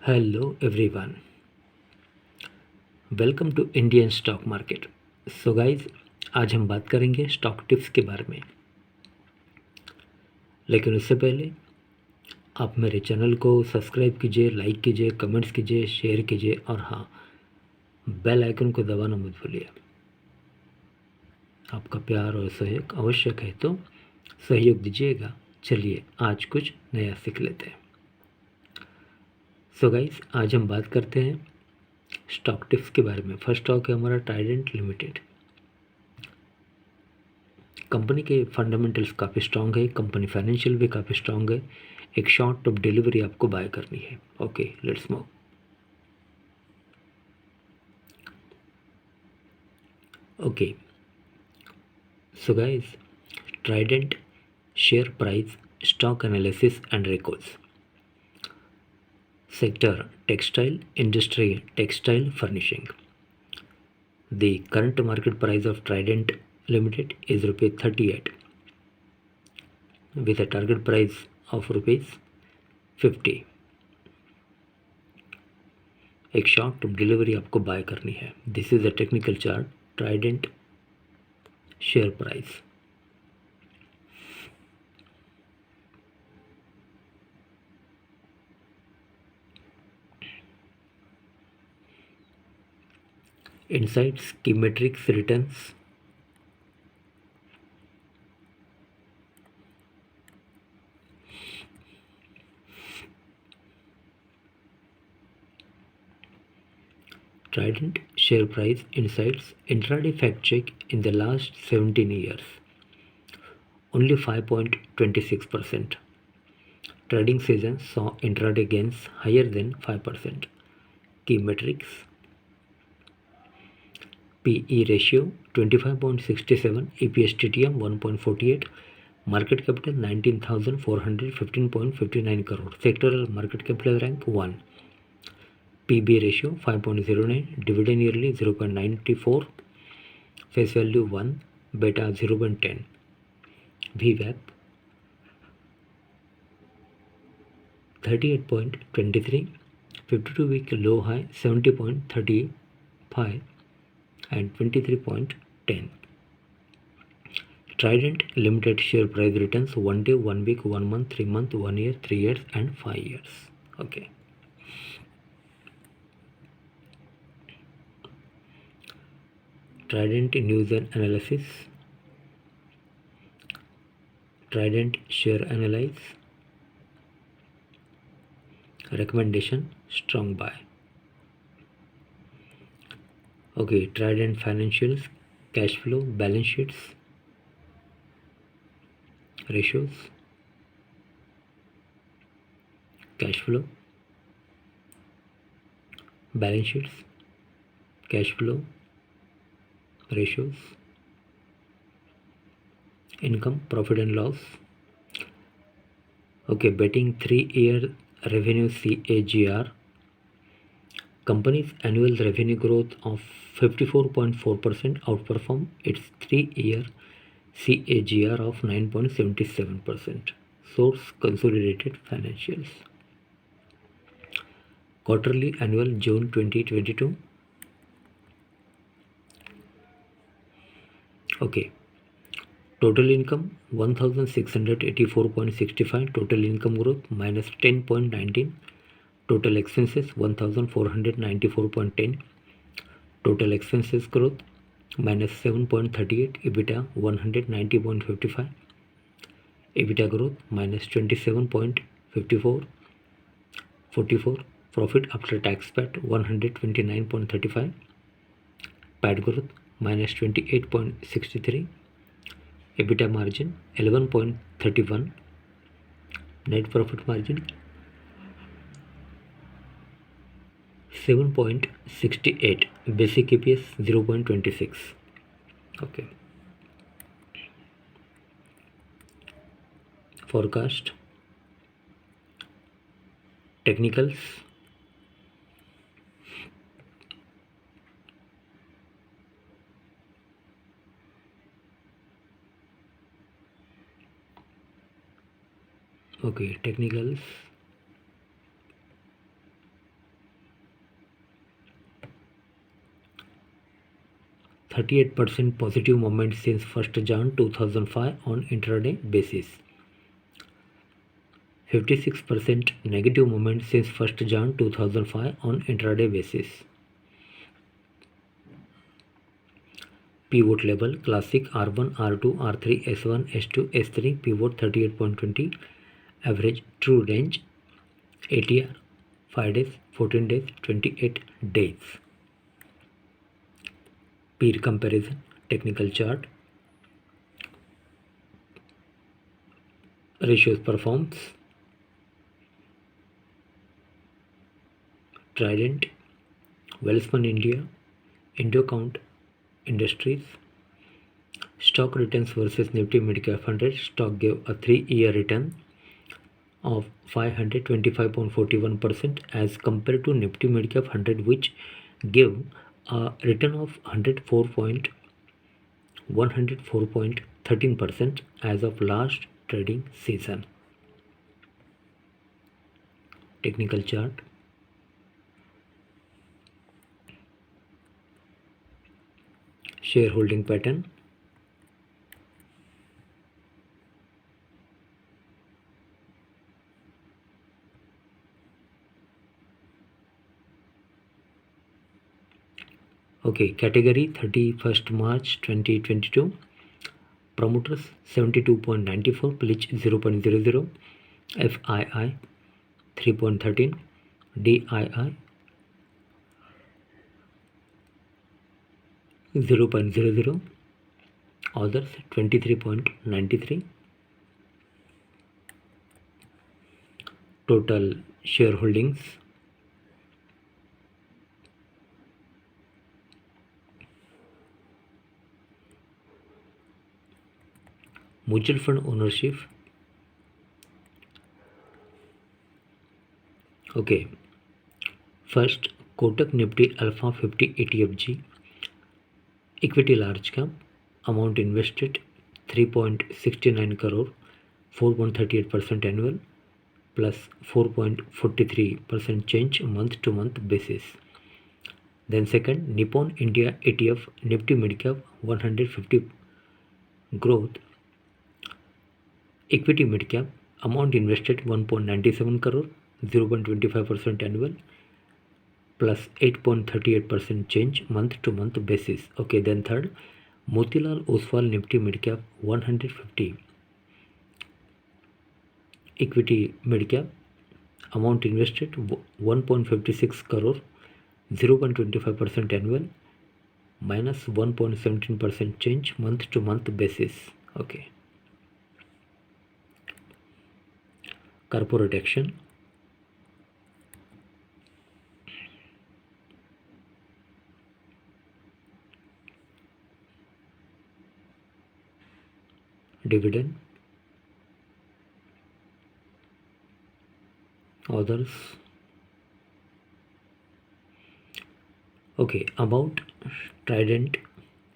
Hello everyone, welcome to Indian stock market. So guys, आज हम बात करेंगे स्टॉक टिप्स के बारे में। लेकिन उससे पहले आप मेरे चैनल को सब्सक्राइब कीजिए, लाइक कीजिए, कमेंट्स कीजिए, शेयर कीजिए और हाँ, बेल आइकन को दबाना मत भूलिए। आपका प्यार और सहयोग आवश्यक है, तो सहयोग दीजिएगा। चलिए आज कुछ नया सीख लेते हैं। सो गाइज, आज हम बात करते हैं स्टॉक टिप्स के बारे में। फर्स्ट स्टॉक है हमारा ट्राइडेंट लिमिटेड। कंपनी के फंडामेंटल्स काफ़ी स्ट्रांग है, कंपनी फाइनेंशियल भी काफ़ी स्ट्रांग है। एक शॉर्ट टर्म डिलीवरी आपको बाय करनी है। Okay, let's move. Okay, so guys, Trident share price, stock analysis and records. Sector textile industry, textile furnishing. The current market price of Trident Limited is rupees 38 with a target price of rupees 50. एक short term delivery आपको bye करनी है। This is a technical chart, Trident share price. Insights, key metrics, returns. Trident share price insights, intraday fact check in the last 17 years. Only 5.26%. Trading season saw intraday gains higher than 5%. Key metrics: PE ratio 25.67, EPS TTM 1.48, market capital 19,415.59 crore. Sectoral market capital rank 1. PB ratio 5.09, dividend yearly 0.94, face value 1, beta 0.10, VWAP 38.23, 52-week low high 70.35 and 23.10. Trident Limited share price returns 1 day, 1 week, 1 month, 3 month, 1 year, 3 years and 5 years. Okay. Trident news and analysis. Trident share analyze. Recommendation: strong buy. Okay, Trident financials, cash flow, balance sheets, ratios, cash flow, balance sheets, cash flow, ratios, income, profit and loss. Okay, betting 3-year revenue CAGR. Company's annual revenue growth of 54.4% outperform its 3-year CAGR of 9.77%. Source: consolidated financials. Quarterly annual June 2022. Okay. Total income 1684.65, total income growth minus 10.19. Total expenses 1494.10, total expenses growth minus 7.38. EBITDA 190.55, EBITDA growth minus 27.44. Profit after tax PAT 129.35, PAT growth minus 28.63, EBITDA margin 11.31, net profit margin 7.68, basic EPS 0.26. Okay. Forecast, technicals. Okay, technicals. 38% positive movement since 1st Jan 2005 on intraday basis. 56% negative movement since 1st Jan 2005 on intraday basis. Pivot level classic R1, R2, R3, S1, S2, S3 pivot 38.20. Average true range ATR 5 days, 14 days, 28 days. Peer comparison technical chart. Ratios performs. Trident, Welspun India, Indocount Industries. Stock returns versus Nifty Midcap 100. Stock gave a 3-year return of 525.41% as compared to Nifty Midcap 100, which gave a return of 104.13% as of last trading season. Technical chart. Shareholding pattern. Okay, category 31st March 2022. Promoters 72.94, pledge 0.00, FII 3.13, DII 0.00, others 23.93. Total shareholdings. Mutual fund ownership. Okay, first Kotak Nifty Alpha 50 ATFG, equity large cap, amount invested 3.69 crore, 4.38% annual plus 4.43% change month to month basis. Then second, Nippon India ETF Nifty Midcap 150 growth, equity midcap, amount invested 1.97 crore, 0.25% annual plus 8.38% change month to month basis. Okay, then third, Motilal Oswal Nifty Midcap 150 equity midcap, amount invested 1.56 crore, 0.25% annual minus 1.17% change month to month basis. Okay. Corporate action. Dividend. Others. Okay, about Trident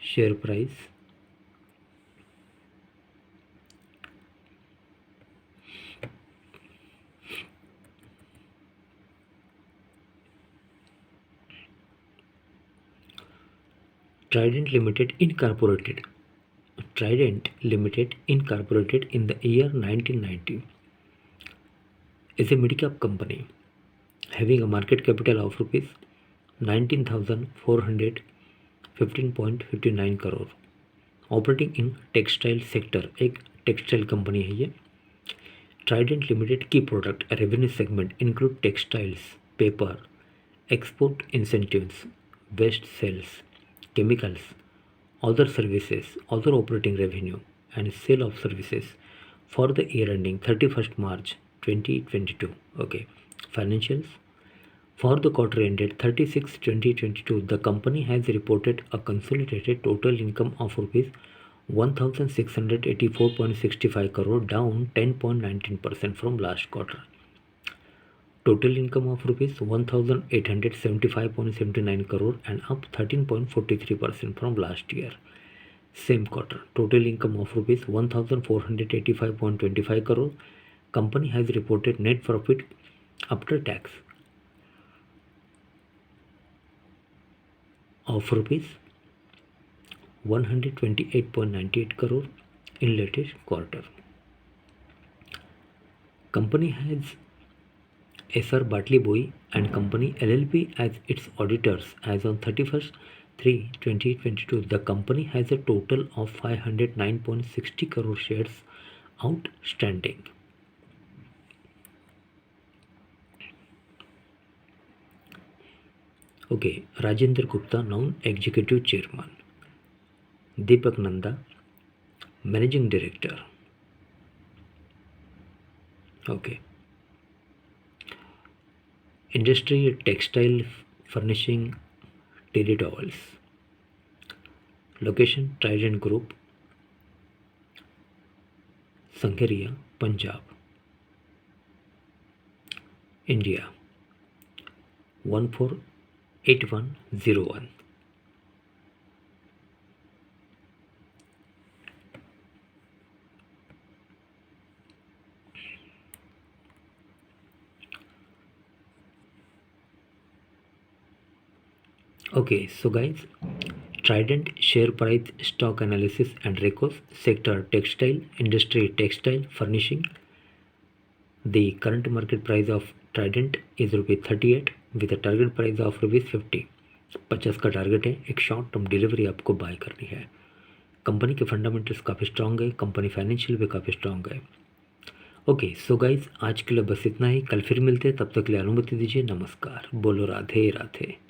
share price. Trident Limited Incorporated. Trident Limited Incorporated in the year 1990 is a mid-cap company having a market capital of rupees 19,415.59 crore, operating in textile sector. एक textile company है ये. Trident Limited key product revenue segment include textiles, paper, export incentives, waste sales, chemicals, other services, other operating revenue and sale of services for the year ending 31st March 2022. Okay, financials. For the quarter ended 36/2022, the company has reported a consolidated total income of rupees 1,684.65 crore, down 10.19% from last quarter. Total income of rupees 1,875.79 crore and up 13.43% from last year. Same quarter, total income of rupees 1,485.25 crore. Company has reported net profit after tax of rupees 128.98 crore in latest quarter. Company has SR Bartley Boy and Company LLP as its auditors. As on 31st/3/2022, the company has a total of 509.60 crore shares outstanding. Okay, Rajendra Gupta, non-executive chairman. Deepak Nanda, managing director. Okay. Industry textile furnishing daily towels. Location Trident Group, Sangaria, Punjab, India 148101. Okay, so guys, Trident share price stock analysis and records. Sector textile, industry textile furnishing. The current market price of Trident is ₹38 with a target price of ₹50. 50 का target है. एक short term delivery आपको bye करनी है. Company के fundamentals काफ़ी strong है. Company financial भी काफ़ी स्ट्रांग है. ओके, सो गाइज आज के लिए बस इतना ही. कल फिर मिलते हैं. तब तक के लिए अनुमति दीजिए. नमस्कार. बोलो राधे राधे.